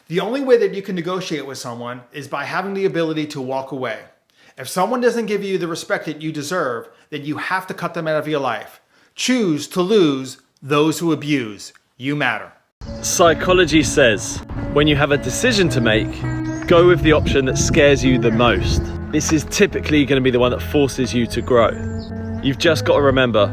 The only way that you can negotiate with someone is by having the ability to walk away. If someone doesn't give you the respect that you deserve, then you have to cut them out of your life. Choose to lose those who abuse. You matter. Psychology says, when you have a decision to make, go with the option that scares you the most. This is typically going to be the one that forces you to grow. You've just got to remember,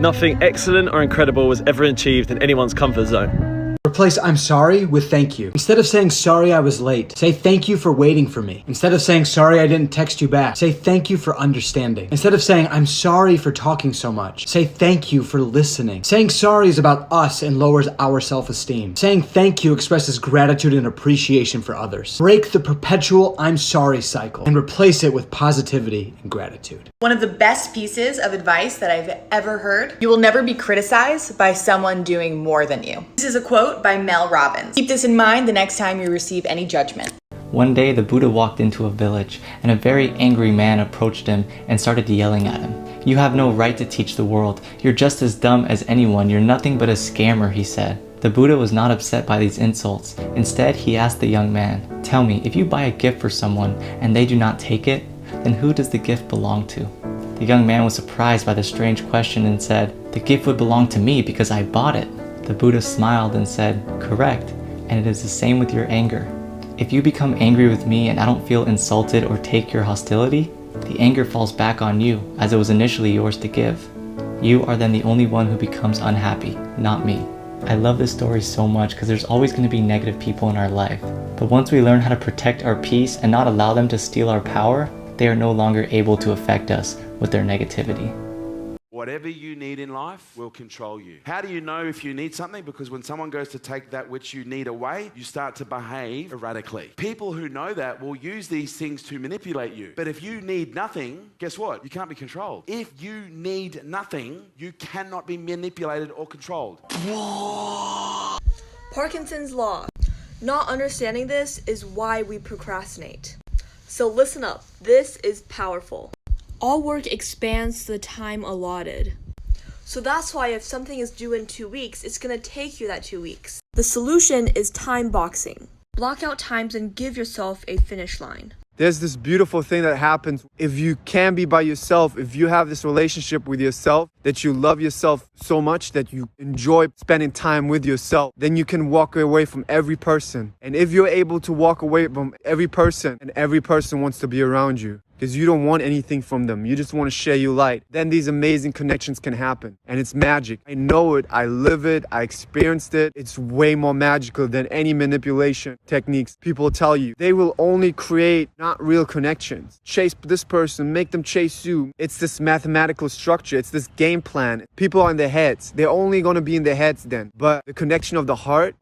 nothing excellent or incredible was ever achieved in anyone's comfort zone. Replace I'm sorry with thank you. Instead of saying sorry I was late, say thank you for waiting for me. Instead of saying sorry I didn't text you back, say thank you for understanding. Instead of saying I'm sorry for talking so much, say thank you for listening. Saying sorry is about us and lowers our self-esteem. Saying thank you expresses gratitude and appreciation for others. Break the perpetual I'm sorry cycle and replace it with positivity and gratitude. One of the best pieces of advice that I've ever heard: you will never be criticized by someone doing more than you. This is a quote by Mel Robbins. Keep this in mind the next time you receive any judgment. One day the Buddha walked into a village and a very angry man approached him and started yelling at him. "You have no right to teach the world. You're just as dumb as anyone. You're nothing but a scammer," he said. The Buddha was not upset by these insults. Instead, he asked the young man, "Tell me, if you buy a gift for someone and they do not take it, then who does the gift belong to?" The young man was surprised by the strange question and said, "The gift would belong to me because I bought it." The Buddha smiled and said, "Correct, and it is the same with your anger. If you become angry with me and I don't feel insulted or take your hostility, the anger falls back on you as it was initially yours to give. You are then the only one who becomes unhappy, not me." I love this story so much because there's always going to be negative people in our life. But once we learn how to protect our peace and not allow them to steal our power, they are no longer able to affect us with their negativity. Whatever you need in life will control you. How do you know if you need something? Because when someone goes to take that which you need away, you start to behave erratically. People who know that will use these things to manipulate you. But if you need nothing, guess what? You can't be controlled. If you need nothing, you cannot be manipulated or controlled. Parkinson's law. Not understanding this is why we procrastinate. So listen up. This is powerful. All work expands the time allotted. So that's why if something is due in 2 weeks, it's going to take you that 2 weeks. The solution is time boxing. Block out times and give yourself a finish line. There's this beautiful thing that happens if you can be by yourself, if you have this relationship with yourself, that you love yourself so much that you enjoy spending time with yourself, then you can walk away from every person. And if you're able to walk away from every person and every person wants to be around you, because you don't want anything from them, you just want to share your light, then these amazing connections can happen. And it's magic. I know it, I live it, I experienced it. It's way more magical than any manipulation techniques people tell you. They will only create not real connections. Chase this person, make them chase you. It's this mathematical structure, it's this game plan. People are in their heads. They're only going to be in their heads then. But the connection of the heart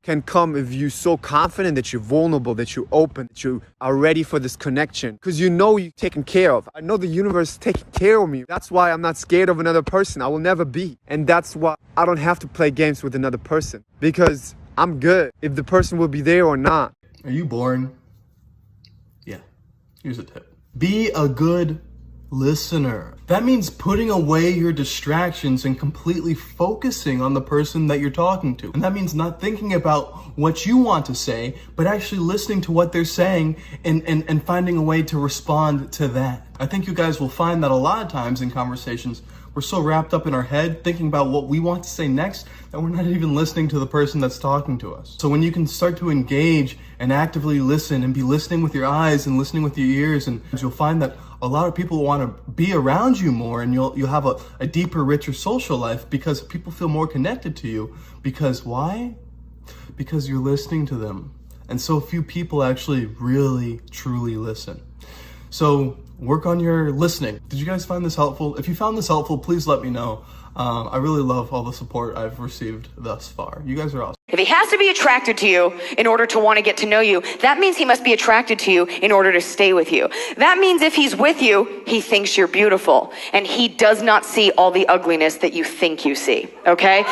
can come if you're so confident that you're vulnerable, that you're open, that you are ready for this connection. Because you know you're taken care of. I know the universe is taking care of me. That's why I'm not scared of another person. I will never be. And that's why I don't have to play games with another person. Because I'm good if the person will be there or not. Are you boring? Yeah. Here's a tip. Be a good listener. That means putting away your distractions and completely focusing on the person that you're talking to. And that means not thinking about what you want to say, but actually listening to what they're saying and finding a way to respond to that. I think you guys will find that a lot of times in conversations, we're so wrapped up in our head thinking about what we want to say next that we're not even listening to the person that's talking to us. So when you can start to engage and actively listen and be listening with your eyes and listening with your ears, and you'll find that a lot of people want to be around you more, and you'll have a deeper, richer social life because people feel more connected to you. Because why? Because you're listening to them. And so few people actually really, truly listen. So work on your listening. Did you guys find this helpful? If you found this helpful, please let me know. I really love all the support I've received thus far. You guys are awesome. If he has to be attracted to you in order to want to get to know you, that means he must be attracted to you in order to stay with you. That means if he's with you, he thinks you're beautiful, and he does not see all the ugliness that you think you see, okay?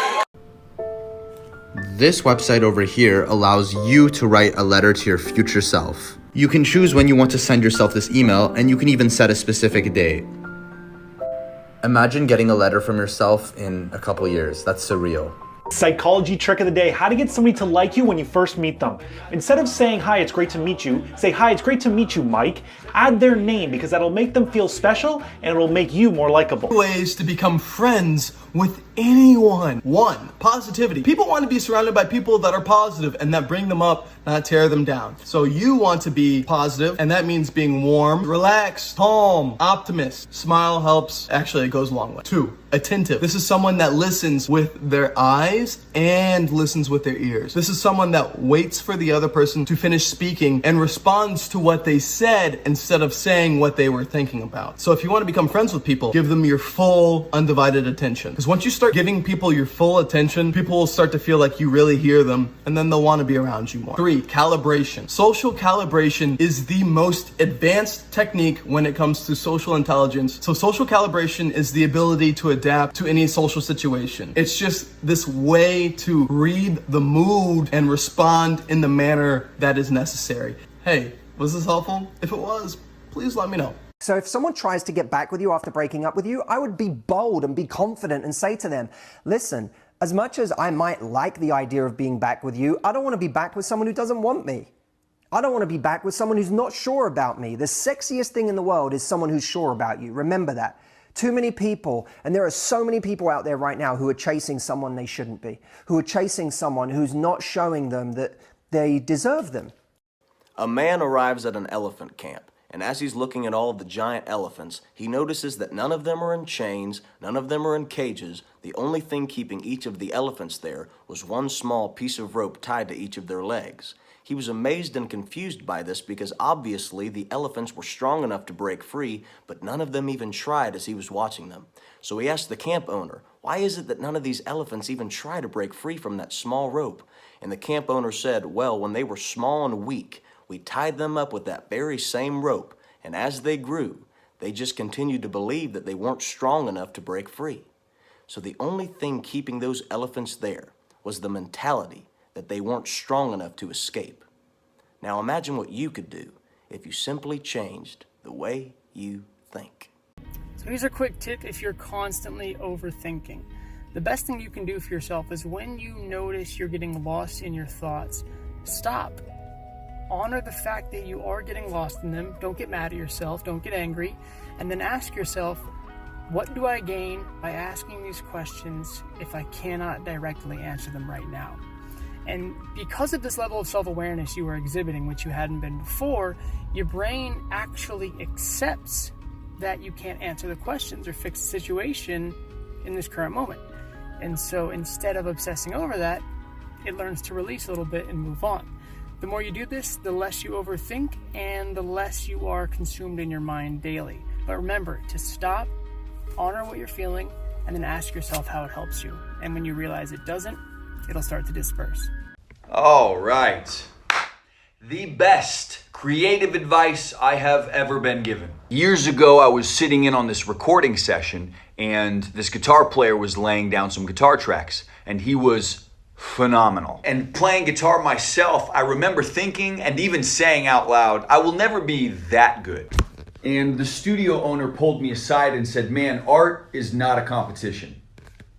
This website over here allows you to write a letter to your future self. You can choose when you want to send yourself this email, and you can even set a specific date. Imagine getting a letter from yourself in a couple years. That's surreal. Psychology trick of the day, how to get somebody to like you when you first meet them. Instead of saying, hi, it's great to meet you, say, hi, it's great to meet you, Mike. Add their name because that'll make them feel special and it'll make you more likable. Ways to become friends with anyone. 1. Positivity. People want to be surrounded by people that are positive and that bring them up, not tear them down. So you want to be positive, and that means being warm, relaxed, calm, optimist. Smile helps. Actually, it goes a long way. 2. Attentive. This is someone that listens with their eyes and listens with their ears. This is someone that waits for the other person to finish speaking and responds to what they said instead of saying what they were thinking about. So if you want to become friends with people, give them your full, undivided attention. Because once you start giving people your full attention, people will start to feel like you really hear them, and then they'll want to be around you more. 3. Calibration. Social calibration is the most advanced technique when it comes to social intelligence. So social calibration is the ability to adapt to any social situation. It's just this way to read the mood and respond in the manner that is necessary. Hey, was this helpful? If it was, please let me know. So if someone tries to get back with you after breaking up with you, I would be bold and be confident and say to them, listen, as much as I might like the idea of being back with you, I don't want to be back with someone who doesn't want me. I don't want to be back with someone who's not sure about me. The sexiest thing in the world is someone who's sure about you. Remember that. Too many people, and there are so many people out there right now who are chasing someone they shouldn't be, who are chasing someone who's not showing them that they deserve them. A man arrives at an elephant camp, and as he's looking at all of the giant elephants, he notices that none of them are in chains, none of them are in cages. The only thing keeping each of the elephants there was one small piece of rope tied to each of their legs. He was amazed and confused by this because obviously the elephants were strong enough to break free, but none of them even tried as he was watching them. So he asked the camp owner, why is it that none of these elephants even try to break free from that small rope? And the camp owner said, well, when they were small and weak, we tied them up with that very same rope, and as they grew, they just continued to believe that they weren't strong enough to break free. So the only thing keeping those elephants there was the mentality that they weren't strong enough to escape. Now imagine what you could do if you simply changed the way you think. So here's a quick tip if you're constantly overthinking. The best thing you can do for yourself is when you notice you're getting lost in your thoughts, stop. Honor the fact that you are getting lost in them. Don't get mad at yourself. Don't get angry. And then ask yourself, what do I gain by asking these questions if I cannot directly answer them right now? And because of this level of self-awareness you are exhibiting, which you hadn't been before, your brain actually accepts that you can't answer the questions or fix the situation in this current moment. And so instead of obsessing over that, it learns to release a little bit and move on. The more you do this, the less you overthink and the less you are consumed in your mind daily. But remember to stop, honor what you're feeling, and then ask yourself how it helps you. And when you realize it doesn't, it'll start to disperse. All right. The best creative advice I have ever been given. Years ago, I was sitting in on this recording session and this guitar player was laying down some guitar tracks and he was phenomenal. And playing guitar myself, I remember thinking and even saying out loud, I will never be that good. And the studio owner pulled me aside and said, man, art is not a competition.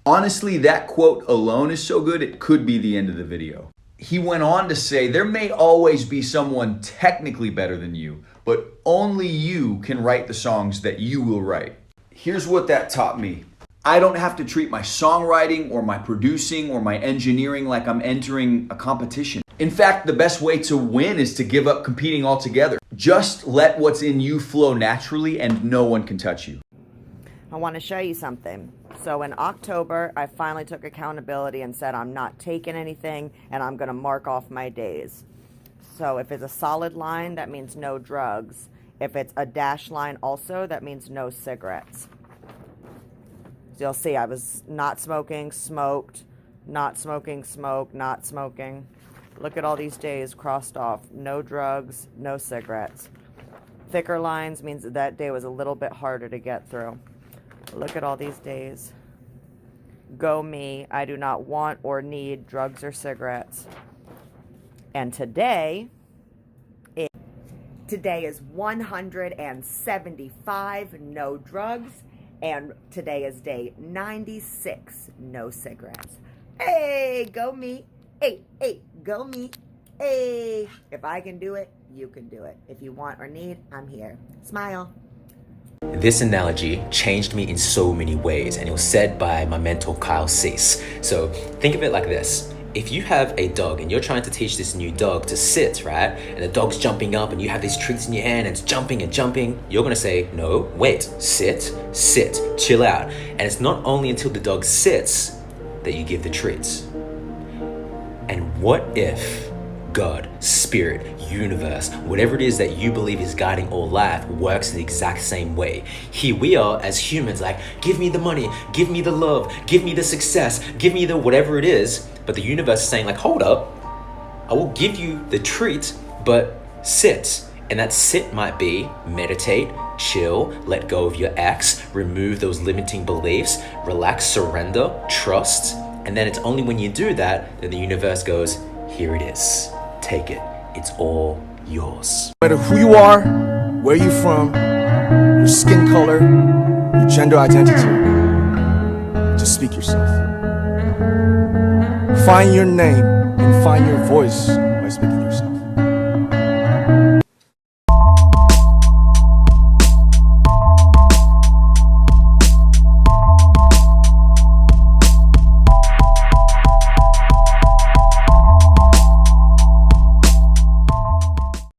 Honestly, that quote alone is so good, it could be the end of the video. He went on to say, there may always be someone technically better than you, but only you can write the songs that you will write. Here's what that taught me. I don't have to treat my songwriting or my producing or my engineering like I'm entering a competition. In fact, the best way to win is to give up competing altogether. Just let what's in you flow naturally and no one can touch you. I want to show you something. So in October, I finally took accountability and said I'm not taking anything and I'm going to mark off my days. So if it's a solid line, that means no drugs. If it's a dash line also, that means no cigarettes. So you'll see I was not smoking, smoked, not smoking, smoked, not smoking. Look at all these days crossed off. No drugs, no cigarettes. Thicker lines means that day was a little bit harder to get through. Look at all these days. Go me. I do not want or need drugs or cigarettes. And today is 175 no drugs. And today is day 96 no cigarettes. Hey, go me. Hey, go me. Hey, if I can do it, you can do it. If you want or need, I'm here. Smile. This analogy changed me in so many ways, and it was said by my mentor Kyle Cease. So think of it like this. If you have a dog and you're trying to teach this new dog to sit, right? And the dog's jumping up and you have these treats in your hand and it's jumping and jumping, you're gonna say, no, wait, sit, chill out. And it's not only until the dog sits that you give the treats. And what if God, spirit, universe, whatever it is that you believe is guiding all life works the exact same way? Here we are as humans, like, give me the money, give me the love, give me the success, give me the whatever it is. But the universe is saying, like, hold up, I will give you the treat, but sit. And that sit might be meditate, chill, let go of your ex, remove those limiting beliefs, relax, surrender, trust. And then it's only when you do that that the universe goes, here it is. Take it. It's all yours. No matter who you are, where you're from, your skin color, your gender identity, just speak yourself. Find your name and find your voice.